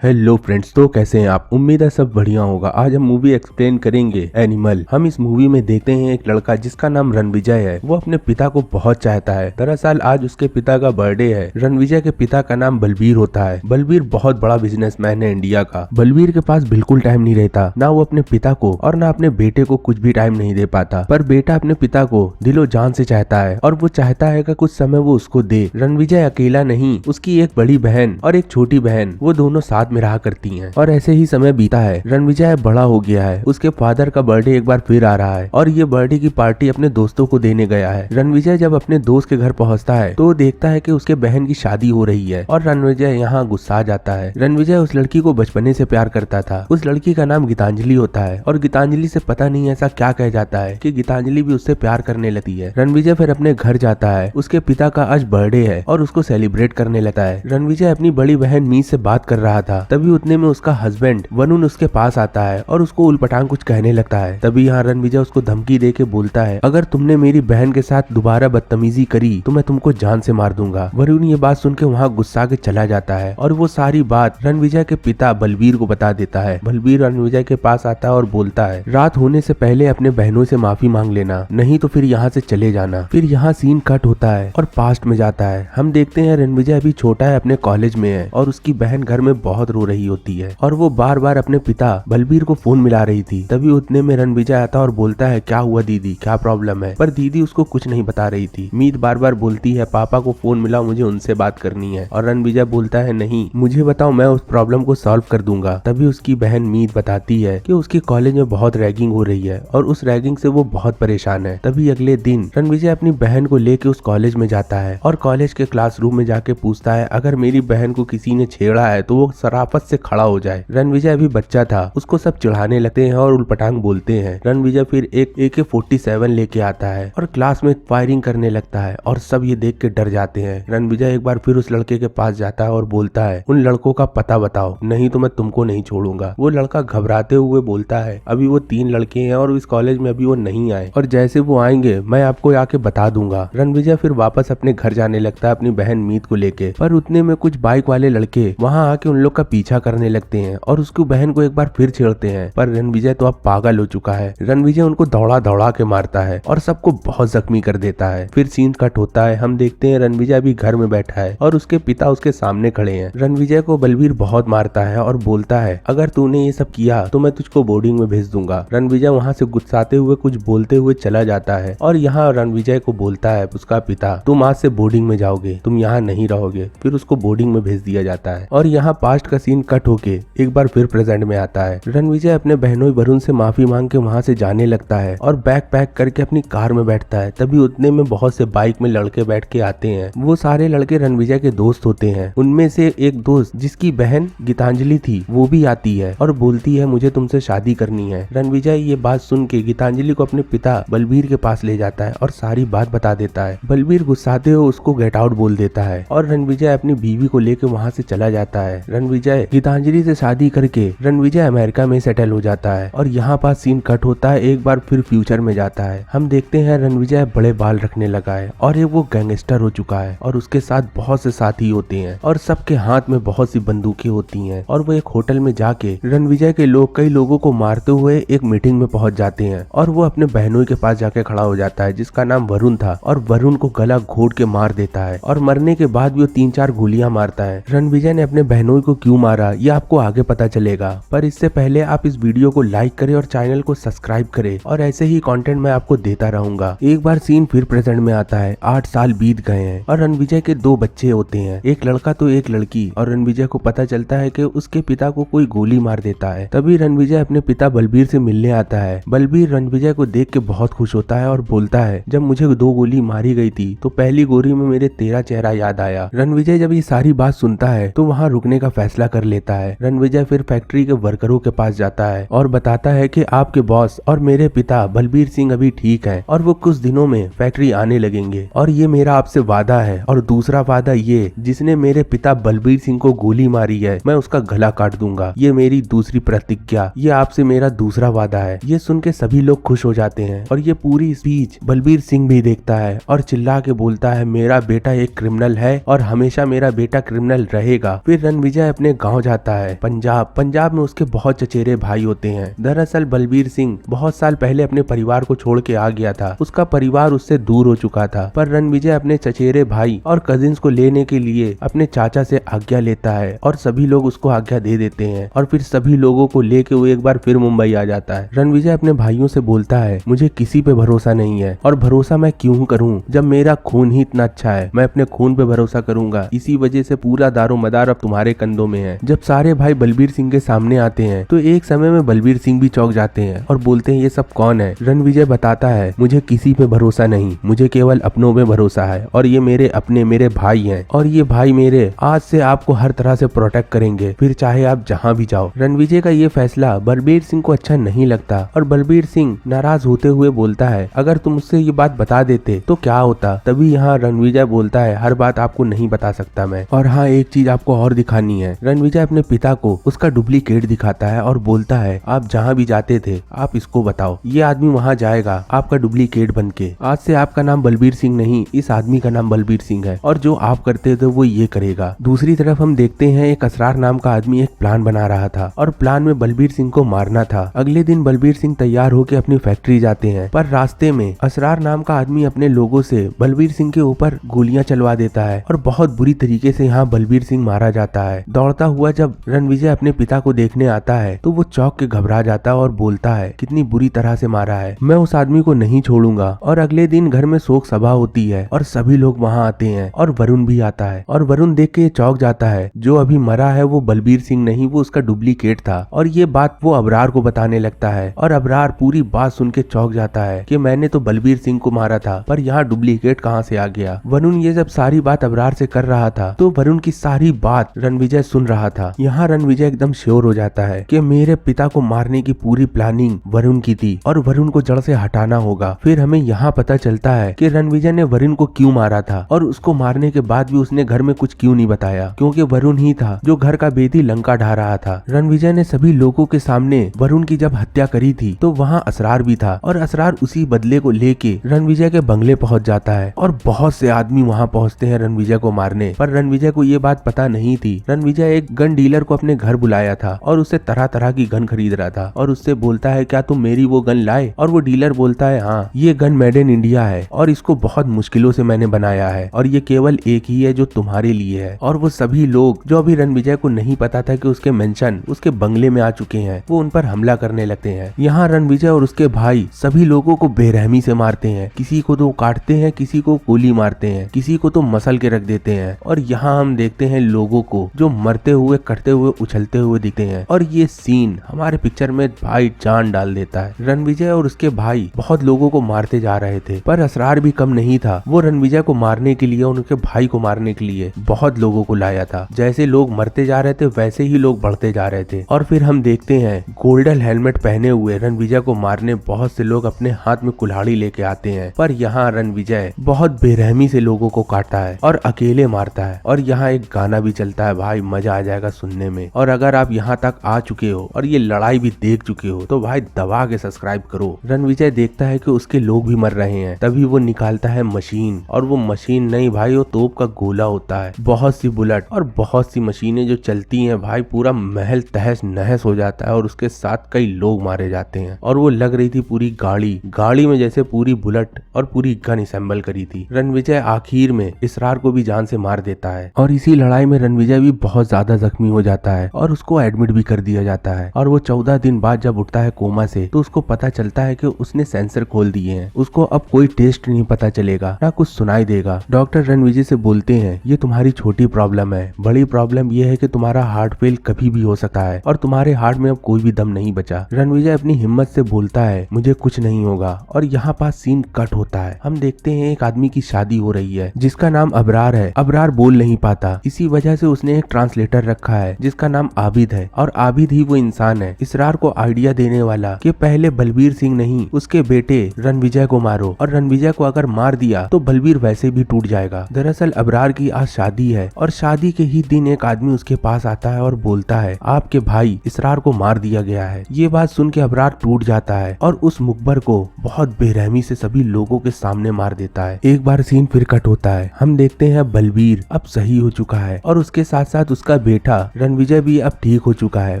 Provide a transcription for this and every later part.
Hello friends, तो कैसे हैं आप। उम्मीद है सब बढ़िया होगा। आज हम मूवी एक्सप्लेन करेंगे एनिमल। हम इस मूवी में देखते हैं एक लड़का जिसका नाम रणविजय है। वो अपने पिता को बहुत चाहता है। दरअसल आज उसके पिता का बर्थडे है। रणविजय के पिता का नाम बलबीर होता है। बलबीर बहुत बड़ा बिजनेसमैन है इंडिया का। बलबीर के पास बिल्कुल टाइम नहीं रहता, ना वो अपने पिता को और ना अपने बेटे को कुछ भी टाइम नहीं दे पाता। पर बेटा अपने पिता को दिलो जान से चाहता है और वो चाहता है कि कुछ समय वो उसको दे। रणविजय अकेला नहीं, उसकी एक बड़ी बहन और एक छोटी बहन, वो दोनों साथ में रहा करती हैं। और ऐसे ही समय बीता है। रणविजय बड़ा हो गया है। उसके फादर का बर्थडे एक बार फिर आ रहा है और ये बर्थडे की पार्टी अपने दोस्तों को देने गया है। रणविजय जब अपने दोस्त के घर पहुंचता है तो वो देखता है कि उसके बहन की शादी हो रही है और रणविजय यहाँ गुस्सा जाता है। रणविजय उस लड़की को बचपने से प्यार करता था। उस लड़की का नाम गीतांजलि होता है और गीतांजलि से पता नहीं ऐसा क्या कह जाता है कि गीतांजलि भी उससे प्यार करने लगती है। रणविजय फिर अपने घर जाता है। उसके पिता का आज बर्थडे है और उसको सेलिब्रेट करने लगता है। रणविजय अपनी बड़ी बहन मीत से बात कर रहा था, तभी उतने में उसका हस्बैंड वरुण उसके पास आता है और उसको उलपटांग कुछ कहने लगता है। तभी यहाँ रणविजय उसको धमकी दे के बोलता है, अगर तुमने मेरी बहन के साथ दोबारा बदतमीजी करी तो मैं तुमको जान से मार दूंगा। वरुण ये बात सुन के वहाँ गुस्सा के चला जाता है और वो सारी बात रणविजय के पिता बलबीर को बता देता है। बलबीर रणविजय के पास आता है और बोलता है, रात होने से पहले अपने बहनों से माफी मांग लेना, नहीं तो फिर यहाँ से चले जाना। फिर यहाँ सीन कट होता है और पास्ट में जाता है। हम देखते हैं रणविजय अभी छोटा है, अपने कॉलेज में है और उसकी बहन घर में बहुत रो रही होती है और वो बार बार अपने पिता बलबीर को फोन मिला रही थी। तभी उतने में रणविजय आता और बोलता है, क्या हुआ दीदी, क्या प्रॉब्लम है। पर दीदी उसको कुछ नहीं बता रही थी। मीत बार बार बोलती है, पापा को फोन मिला, मुझे उनसे बात करनी है। और रणविजय बोलता है, नहीं मुझे बताओ, मैं उस प्रॉब्लम को सॉल्व कर दूंगा। तभी उसकी बहन मीत बताती है कि उसकी कॉलेज में बहुत रैगिंग हो रही है और उस रैगिंग से वो बहुत परेशान है। तभी अगले दिन रणविजय अपनी बहन को लेके उस कॉलेज में जाता है और कॉलेज के क्लासरूम में जाके पूछता है, अगर मेरी बहन को किसी ने छेड़ा है तो वो शराफत से खड़ा हो जाए। रणविजय अभी बच्चा था, उसको सब चिढ़ाने लगते हैं और उलपटांग बोलते हैं। रणविजय फिर एक AK-47 लेके आता है और क्लास में फायरिंग करने लगता है और सब ये देख के डर जाते हैं। रणविजय एक बार फिर उस लड़के के पास जाता है और बोलता है, उन लड़कों का पता बताओ, नहीं तो मैं तुमको नहीं छोड़ूंगा। वो लड़का घबराते हुए बोलता है, अभी वो 3 लड़के हैं और इस कॉलेज में अभी वो नहीं आए और जैसे वो आएंगे मैं आपको आके बता दूंगा। रणविजय फिर वापस अपने घर जाने लगता है अपनी बहन मीत को लेके। पर उतने में कुछ बाइक वाले लड़के वहाँ आके उन लोग का पीछा करने लगते हैं और उसकी बहन को एक बार फिर छेड़ते हैं। पर रणविजय तो अब पागल हो चुका है। रणविजय उनको दौड़ा दौड़ा के मारता है और सबको बहुत जख्मी कर देता है। फिर सीन कट होता है। हम देखते हैं रणविजय अभी घर में बैठा है और उसके पिता उसके सामने खड़े हैं। रणविजय को बलबीर बहुत मारता है और बोलता है, अगर तूने ये सब किया तो मैं तुझको बोर्डिंग में भेज दूंगा। रणविजय वहाँ से गुस्साते हुए कुछ बोलते हुए चला जाता है और यहाँ रणविजय को बोलता है उसका पिता, तुम आज से बोर्डिंग में जाओगे, तुम यहाँ नहीं रहोगे। फिर उसको बोर्डिंग में भेज दिया जाता है और यहाँ पास्ट का सीन कट होके एक बार फिर प्रेजेंट में आता है। रणविजय अपने बहनोई वरुण से माफी मांग के वहाँ से जाने लगता है और बैग पैक करके अपनी कार में बैठता है। तभी उतने में बहुत से बाइक में लड़के बैठ के आते हैं। वो सारे लड़के रणविजय के दोस्त होते हैं। उनमें से एक दोस्त जिसकी बहन गीतांजलि थी वो भी आती है और बोलती है, मुझे तुमसे शादी करनी है। रणविजय ये बात सुन के गीतांजलि को अपने पिता बलबीर के पास ले जाता है और सारी बात बता देता है। बलबीर गुस्साते हुए उसको गेट आउट बोल देता है और रणविजय अपनी बीवी को लेके वहाँ से चला जाता है। रणविजय गीतांजलि से शादी करके रणविजय अमेरिका में सेटल हो जाता है और यहाँ पास सीन कट होता है। एक बार फिर फ्यूचर में जाता है। हम देखते हैं रणविजय बड़े बाल रखने लगा है और एक वो गैंगस्टर हो चुका है और उसके साथ बहुत से साथी होते हैं और सबके हाथ में बहुत सी बंदूकें होती हैं और वो एक होटल में जाके रणविजय के लोग कई लोगों को मारते हुए एक मीटिंग में पहुंच जाते हैं और वो अपने बहनों के पास जाके खड़ा हो जाता है जिसका नाम वरुण था और वरुण को गला घोट के मार देता है और मरने के बाद भी वो 3-4 गोलियां मारता है। रणविजय ने अपने बहनों को क्यों मारा ये आपको आगे पता चलेगा, पर इससे पहले आप इस वीडियो को लाइक करें और चैनल को सब्सक्राइब करें और ऐसे ही कंटेंट मैं आपको देता रहूंगा। एक बार सीन फिर प्रेजेंट में आता है। 8 साल बीत गए हैं और रणविजय के 2 बच्चे होते हैं, एक लड़का तो एक लड़की। और रणविजय को पता चलता है कि उसके पिता को कोई गोली मार देता है। तभी रणविजय अपने पिता बलबीर से मिलने आता है। बलबीर रणविजय को देख के बहुत खुश होता है और बोलता है, जब मुझे 2 गोली मारी गई थी तो पहली गोली में मेरे तेरा चेहरा याद आया। रणविजय जब ये सारी बात सुनता है तो वहाँ रुकने का फैसला कर लेता है। रणविजय फिर फैक्ट्री के वर्करों के पास जाता है और बताता है कि आपके बॉस और मेरे पिता बलबीर सिंह अभी ठीक है और वो कुछ दिनों में फैक्ट्री आने लगेंगे और ये मेरा आपसे वादा है। और दूसरा वादा ये, जिसने मेरे पिता बलबीर सिंह को गोली मारी है मैं उसका गला काट दूंगा। ये मेरी दूसरी प्रतिज्ञा, ये आपसे मेरा दूसरा वादा है। ये सुन के सभी लोग खुश हो जाते हैं और ये पूरी स्पीच बलबीर सिंह भी देखता है और चिल्ला के बोलता है, मेरा बेटा एक क्रिमिनल है और हमेशा मेरा बेटा क्रिमिनल रहेगा। फिर रणविजय अपने अपने गांव जाता है पंजाब में उसके बहुत चचेरे भाई होते हैं। दरअसल बलबीर सिंह बहुत साल पहले अपने परिवार को छोड़ के आ गया था। उसका परिवार उससे दूर हो चुका था, पर रणविजय अपने चचेरे भाई और कजिन्स को लेने के लिए अपने चाचा से आज्ञा लेता है और सभी लोग उसको आज्ञा दे देते हैं और फिर सभी लोगों को लेके वो एक बार फिर मुंबई आ जाता है। रणविजय अपने भाइयों से बोलता है, मुझे किसी पे भरोसा नहीं है और भरोसा मैं क्यों करूं जब मेरा खून ही इतना अच्छा है। मैं अपने खून पे भरोसा करूंगा, इसी वजह से पूरा दारो मदार अब तुम्हारे कंधों में है। जब सारे भाई बलबीर सिंह के सामने आते हैं तो एक समय में बलबीर सिंह भी चौंक जाते हैं और बोलते हैं ये सब कौन है। रणविजय बताता है, मुझे किसी पे भरोसा नहीं, मुझे केवल अपनों पे भरोसा है और ये मेरे अपने मेरे भाई हैं और ये भाई मेरे आज से आपको हर तरह से प्रोटेक्ट करेंगे, फिर चाहे आप जहाँ भी जाओ। रणविजय का ये फैसला बलबीर सिंह को अच्छा नहीं लगता और बलबीर सिंह नाराज होते हुए बोलता है, अगर तुम मुझसे ये बात बता देते तो क्या होता। तभी यहाँ रणविजय बोलता है, हर बात आपको नहीं बता सकता मैं, और हाँ एक चीज आपको और दिखानी है। रणविजय अपने पिता को उसका डुप्लीकेट दिखाता है और बोलता है, आप जहाँ भी जाते थे आप इसको बताओ, ये आदमी वहाँ जाएगा आपका डुप्लीकेट बनके। आज से आपका नाम बलबीर सिंह नहीं, इस आदमी का नाम बलबीर सिंह है और जो आप करते थे वो ये करेगा। दूसरी तरफ हम देखते हैं एक असरार नाम का आदमी एक प्लान बना रहा था और प्लान में बलबीर सिंह को मारना था। अगले दिन बलबीर सिंह तैयार होकर अपनी फैक्ट्री जाते हैं, पर रास्ते में असरार नाम का आदमी अपने लोगों से बलबीर सिंह के ऊपर गोलियां चलवा देता है और बहुत बुरी तरीके से यहाँ बलबीर सिंह मारा जाता है। दौड़ता हुआ जब रणविजय अपने पिता को देखने आता है तो वो चौंक के घबरा जाता है और बोलता है, कितनी बुरी तरह से मारा है, मैं उस आदमी को नहीं छोड़ूंगा। और अगले दिन घर में शोक सभा होती है और सभी लोग वहाँ आते हैं और वरुण भी आता है और वरुण देख के चौंक जाता है, जो अभी मरा है वो बलबीर सिंह नहीं, वो उसका डुप्लीकेट था। और ये बात वो अबरार को बताने लगता है और अबरार पूरी बात सुन के चौंक जाता है कि मैंने तो बलबीर सिंह को मारा था, पर यहाँ डुप्लीकेट कहाँ से आ गया। वरुण ये जब सारी बात अबरार से कर रहा था तो वरुण की सारी बात रणविजय सुन रहा था। यहाँ रणविजय एकदम श्योर हो जाता है कि मेरे पिता को मारने की पूरी प्लानिंग वरुण की थी और वरुण को जड़ से हटाना होगा। फिर हमें यहाँ पता चलता है कि रणविजय ने वरुण को क्यों मारा था और उसको मारने के बाद भी उसने घर में कुछ क्यों नहीं बताया, क्योंकि वरुण ही था जो घर का बेदी लंका ढा रहा था। रणविजय ने सभी लोगों के सामने वरुण की जब हत्या करी थी तो वहाँ असरार भी था और असरार उसी बदले को लेके रणविजय के बंगले पहुंच जाता है और बहुत से आदमी वहाँ पहुँचते हैं रणविजय को मारने, पर रणविजय को ये बात पता नहीं थी। रणविजय एक गन डीलर को अपने घर बुलाया था और उससे तरह तरह की गन खरीद रहा था और उससे बोलता है, क्या तुम मेरी वो गन लाए? और वो डीलर बोलता है, हाँ ये गन मेड इन इंडिया है और इसको बहुत मुश्किलों से मैंने बनाया है और ये केवल एक ही है जो तुम्हारे लिए है। और वो सभी लोग जो अभी रणविजय को नहीं पता था कि उसके मेंशन उसके बंगले में आ चुके हैं, वो उन पर हमला करने लगते हैं। यहाँ रणविजय और उसके भाई सभी लोगों को बेरहमी से मारते हैं, किसी को तो काटते हैं, किसी को गोली मारते हैं, किसी को तो मसल के रख देते हैं। और यहाँ हम देखते हैं लोगों को जो मरते हुए कटते हुए उछलते हुए दिखते हैं और ये सीन हमारे पिक्चर में भाई जान डाल देता है। रणविजय और उसके भाई बहुत लोगों को मारते जा रहे थे, पर असरार भी कम नहीं था, वो रणविजय को मारने के लिए उनके भाई को मारने के लिए बहुत लोगों को लाया था। जैसे लोग मरते जा रहे थे वैसे ही लोग बढ़ते जा रहे थे। और फिर हम देखते हैं गोल्डन हेलमेट पहने हुए रणविजय को मारने बहुत से लोग अपने हाथ में कुल्हाड़ी लेके आते हैं, पर यहाँ रणविजय बहुत बेरहमी से लोगों को काटता है और अकेले मारता है। और यहाँ एक गाना भी चलता है, भाई मजा आ जाएगा सुनने में। और अगर आप यहाँ तक आ चुके हो और ये लड़ाई भी देख चुके हो तो भाई दबा के सब्सक्राइब करो। रणविजय देखता है कि उसके लोग भी मर रहे हैं, तभी वो निकालता है मशीन, और वो मशीन नहीं भाई, वो तोप का गोला होता है। बहुत सी बुलेट और बहुत सी मशीनें जो चलती हैं भाई, पूरा महल तहस नहस हो जाता है और उसके साथ कई लोग मारे जाते हैं। और वो लग रही थी पूरी गाड़ी में जैसे पूरी बुलेट और पूरी गन असेंबल करी थी। रणविजय आखिर में इसरार को भी जान से मार देता है और इसी लड़ाई में रणविजय भी बहुत ज्यादा जख्मी हो जाता है और उसको एडमिट भी कर दिया जाता है। और वो 14 दिन बाद जब उठता है कोमा से तो उसको पता चलता है कि उसने सेंसर खोल दिए हैं, उसको अब कोई टेस्ट नहीं पता चलेगा, ना कुछ सुनाई देगा। डॉक्टर रणविजय से बोलते हैं, ये तुम्हारी छोटी प्रॉब्लम है, बड़ी प्रॉब्लम ये है कि तुम्हारा हार्ट फेल कभी भी हो सकता है और तुम्हारे हार्ट में अब कोई भी दम नहीं बचा। रणविजय अपनी हिम्मत से बोलता है, मुझे कुछ नहीं होगा। और यहाँ पास सीन कट होता है। हम देखते हैं एक आदमी की शादी हो रही है जिसका नाम अबरार है। अबरार बोल नहीं पाता, इसी वजह से उसने एक ट्रांसलेटर रखा है जिसका नाम आबिद है और आबिद ही वो इंसान है इसरार को आइडिया देने वाला कि पहले बलबीर सिंह नहीं उसके बेटे रणविजय को मारो, और रणविजय को अगर मार दिया तो बलबीर वैसे भी टूट जाएगा। दरअसल अबरार की आज शादी है और शादी के ही दिन एक आदमी उसके पास आता है और बोलता है, आपके भाई इसरार को मार दिया गया है। ये बात सुन के अबरार टूट जाता है और उस मुखबर को बहुत बेरहमी से सभी लोगों के सामने मार देता है। एक बार सीन फिर कट होता है। हम देखते हैं बलबीर अब सही हो चुका है और उसके साथ साथ उसका उसका बेटा रणविजय भी अब ठीक हो चुका है।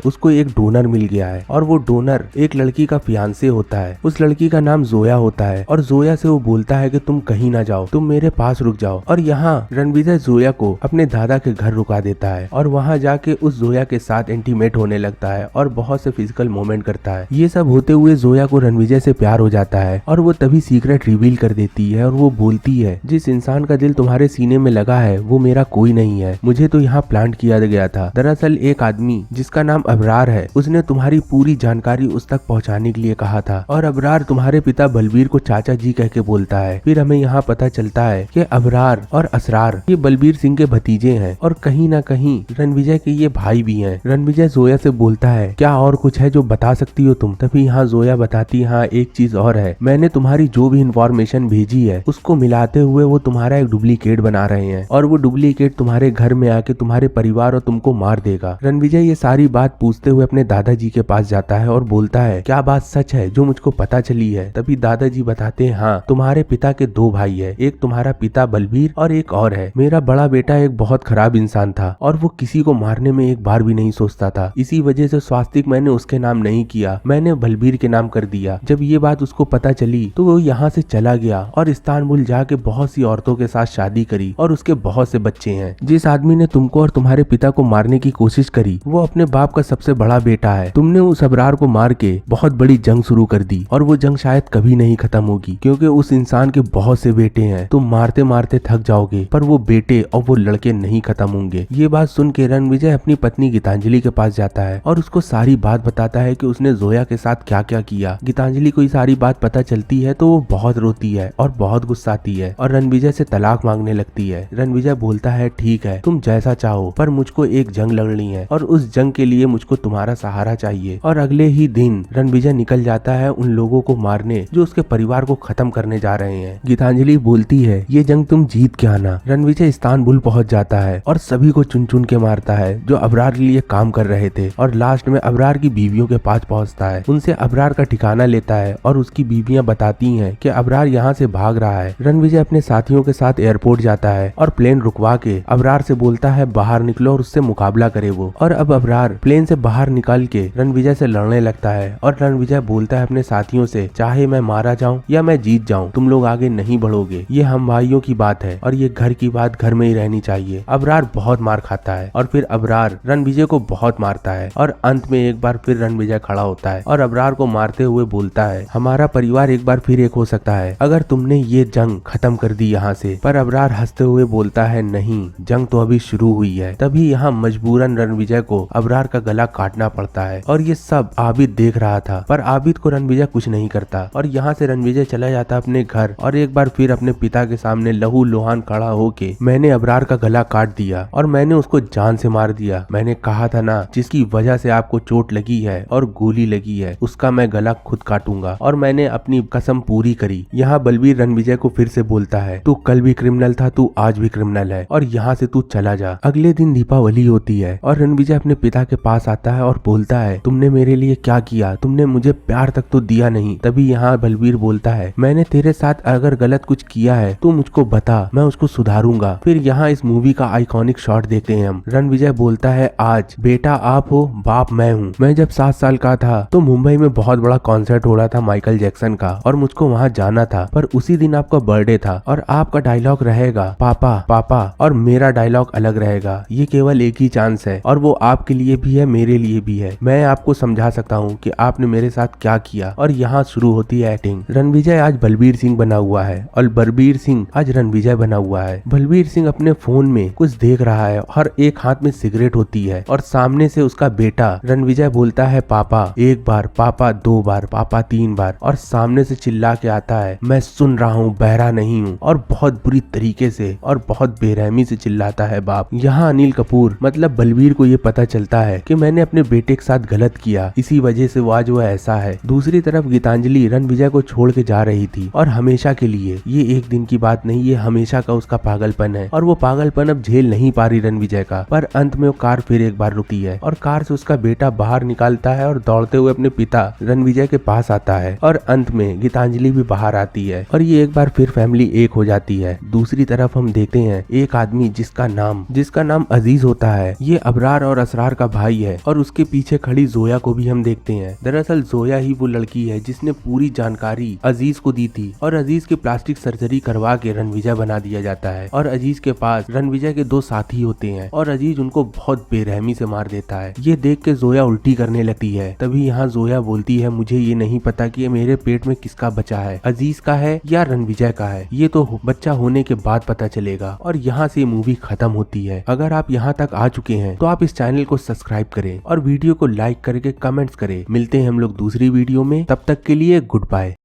उसको एक डोनर मिल गया है और वो डोनर एक लड़की का फियांसे होता है। उस लड़की का नाम जोया होता है और जोया से वो बोलता है कि तुम कहीं ना जाओ, तुम मेरे पास रुक जाओ। और यहाँ रणविजय जोया को अपने दादा के घर रुका देता है और वहाँ जाके उस जोया के साथ इंटीमेट होने लगता है और बहुत से फिजिकल मोमेंट करता है। ये सब होते हुए जोया को रणविजय से प्यार हो जाता है और वो तभी सीक्रेट रिवील कर देती है और वो बोलती है, जिस इंसान का दिल तुम्हारे सीने में लगा है वो मेरा कोई नहीं है, मुझे तो यहाँ प्लांट किया गया था। दरअसल एक आदमी जिसका नाम अबरार है, उसने तुम्हारी पूरी जानकारी उस तक पहुँचाने के लिए कहा था और अबरार तुम्हारे पिता बलबीर को चाचा जी कह के बोलता है। फिर हमें यहाँ पता चलता है कि अबरार और असरार ये बलबीर सिंह के भतीजे हैं और कहीं ना कहीं रणविजय के ये भाई भी हैं। रणविजय जोया से बोलता है, क्या और कुछ है जो बता सकती हो तुम? तभी यहाँ जोया बताती है, हाँ एक चीज और है, मैंने तुम्हारी जो भी इंफॉर्मेशन भेजी है उसको मिलाते हुए वो तुम्हारा एक डुप्लीकेट बना रहे हैं और वो डुप्लीकेट तुम्हारे घर में आके तुम्हारे परिवार और तुमको मार देगा। रणविजय ये सारी बात पूछते हुए अपने दादाजी के पास जाता है और बोलता है, क्या बात सच है जो मुझको पता चली है? तभी दादाजी बताते हैं, हाँ तुम्हारे पिता के दो भाई है, एक तुम्हारा पिता बलबीर और एक और है। मेरा बड़ा बेटा एक बहुत खराब इंसान था और वो किसी को मारने में एक बार भी नहीं सोचता था, इसी वजह से स्वास्तिक मैंने उसके नाम नहीं किया, मैंने बलबीर के नाम कर दिया। जब ये बात उसको पता चली तो वो यहाँ से चला गया और इस्तांबुल जाके बहुत सी औरतों के साथ शादी करी और उसके बहुत से बच्चे हैं। जिस आदमी ने तुमको और तुम्हारे पिता को मारने की कोशिश करी वो अपने बाप का सबसे बड़ा बेटा है। तुमने उस अबरार को मार के बहुत बड़ी जंग शुरू कर दी और वो जंग शायद कभी नहीं खत्म होगी, क्योंकि उस इंसान के बहुत से बेटे हैं। तुम मारते मारते थक जाओगे पर वो बेटे और वो लड़के नहीं खत्म होंगे। ये बात सुन के रणविजय अपनी पत्नी गीतांजलि के पास जाता है और उसको सारी बात बताता है कि उसने जोया के साथ क्या क्या किया। गीतांजलि को ये सारी बात पता चलती है तो वो बहुत रोती है और बहुत गुस्साती है और रणविजय से तलाक मांगने लगती है। रणविजय बोलता है, ठीक है तुम जैसा चाहो, पर मुझको एक जंग लड़नी है और उस जंग के लिए मुझको तुम्हारा सहारा चाहिए। और अगले ही दिन रणविजय निकल जाता है उन लोगों को मारने जो उसके परिवार को खत्म करने जा रहे हैं। गीतांजलि बोलती है, ये जंग तुम जीत के आना। रणविजय इस्तांबुल पहुंच जाता है और सभी को चुन चुन के मारता है जो अबरार के लिए काम कर रहे थे और लास्ट में अबरार की बीवियों के पास पहुंचता है, उनसे अबरार का ठिकाना लेता है और उसकी बीवियां बताती हैं कि अबरार यहाँ से भाग रहा है। रणविजय अपने साथियों के साथ एयरपोर्ट जाता है और प्लेन रुकवा के अबरार से बोलता है, बाहर निकलो और उससे मुकाबला करे वो। और अब अबरार प्लेन से बाहर निकल के रणविजय से लड़ने लगता है और रणविजय बोलता है अपने साथियों से, चाहे मैं मारा जाऊं या मैं जीत जाऊं, तुम लोग आगे नहीं बढ़ोगे, ये हम भाइयों की बात है और ये घर की बात घर में ही रहनी चाहिए। अबरार बहुत मार खाता है और फिर अबरार रणविजय को बहुत मारता है और अंत में एक बार फिर रणविजय खड़ा होता है और अबरार को मारते हुए बोलता है, हमारा परिवार एक बार फिर एक हो सकता है अगर तुमने ये जंग खत्म कर दी यहाँ से। पर अबरार हंसते हुए बोलता है, नहीं, जंग तो अभी शुरू हुई है। तभी यहाँ मजबूरन रणविजय को अबरार का गला काटना पड़ता है और ये सब आबिद देख रहा था, पर आबिद को रणविजय कुछ नहीं करता और यहाँ से रणविजय चला जाता अपने घर और एक बार फिर अपने पिता के सामने लहू लोहान खड़ा होके, मैंने अबरार का गला काट दिया और मैंने उसको जान से मार दिया। मैंने कहा था ना, जिसकी वजह से आपको चोट लगी है और गोली लगी है उसका मैं गला खुद काटूंगा और मैंने अपनी कसम पूरी करी। यहाँ बलबीर रणविजय को फिर से बोलता है, तू कल भी क्रिमिनल था, तू आज भी क्रिमिनल है और यहाँ से तू चला जा। अगले दिन दीपावली होती है और रणविजय अपने पिता के पास आता है और बोलता है, तुमने मेरे लिए क्या किया, तुमने मुझे प्यार तक तो दिया नहीं। तभी यहाँ बलबीर बोलता है, मैंने तेरे साथ अगर गलत कुछ किया है तो मुझको बता, मैं उसको सुधारूंगा। फिर यहाँ इस मूवी का आइकॉनिक शॉट देखते हैं हम। रणविजय बोलता है, आज बेटा आप हो, बाप मैं हूँ। मैं जब 7 साल का था तो मुंबई में बहुत बड़ा कॉन्सर्ट हो रहा था माइकल जैक्सन का और मुझको वहाँ जाना था, पर उसी दिन आपका बर्थडे था और आपका डायलॉग रहेगा पापा पापा और मेरा डायलॉग अलग रहेगा। ये केवल एक ही चांस है और वो आपके लिए भी है, मेरे लिए भी है। मैं आपको समझा सकता हूँ कि आपने मेरे साथ क्या किया। और यहाँ शुरू होती है एक्टिंग। रणविजय आज बलबीर सिंह बना हुआ है और बलबीर सिंह आज रणविजय बना हुआ है। बलबीर सिंह अपने फोन में कुछ देख रहा है और एक हाथ में सिगरेट होती है और सामने से उसका बेटा रणविजय बोलता है, पापा एक बार, पापा 2 बार, पापा 3 बार और सामने से चिल्ला के आता है, मैं सुन रहा हूँ, बहरा नहीं हूँ। और बहुत बुरी तरीके से और बहुत बेरहमी से चिल्लाता है बाप। यहाँ अनिल कपूर मतलब बलबीर को ये पता चलता है कि मैंने अपने बेटे के साथ गलत किया, इसी वजह से वो आज वो ऐसा है। दूसरी तरफ गीतांजलि रणविजय को छोड़ के जा रही थी और हमेशा के लिए, ये एक दिन की बात नहीं, ये हमेशा का उसका पागलपन है और वो पागलपन अब झेल नहीं पा रही रणविजय का। पर अंत में वो कार फिर एक बार रुकती है और कार से उसका बेटा बाहर निकालता है और दौड़ते हुए अपने पिता रणविजय के पास आता है और अंत में गीतांजलि भी बाहर आती है और ये एक बार फिर फैमिली एक हो जाती है। दूसरी तरफ हम देखते हैं एक आदमी जिसका नाम अजीज होता है। ये अबरार और असरार का भाई है और उसके पीछे खड़ी जोया को भी हम देखते हैं। दरअसल जोया ही वो लड़की है जिसने पूरी जानकारी अजीज को दी थी और अजीज की प्लास्टिक सर्जरी करवा के रणविजय बना दिया जाता है। और अजीज के पास रणविजय के 2 साथी होते हैं और अजीज उनको बहुत बेरहमी से मार देता है। ये देख के जोया उल्टी करने लगती है। तभी यहाँ जोया बोलती है, मुझे ये नहीं पता कि ये मेरे पेट में किसका बच्चा है, अजीज का है या रणविजय का है, ये तो बच्चा होने के बाद पता चलेगा। और यहाँ से मूवी खत्म होती है। अगर आप यहाँ तक आ चुके हैं तो आप इस चैनल को सब्सक्राइब करें और वीडियो को लाइक करके कमेंट्स करें। मिलते हैं हम लोग दूसरी वीडियो में, तब तक के लिए गुड बाय।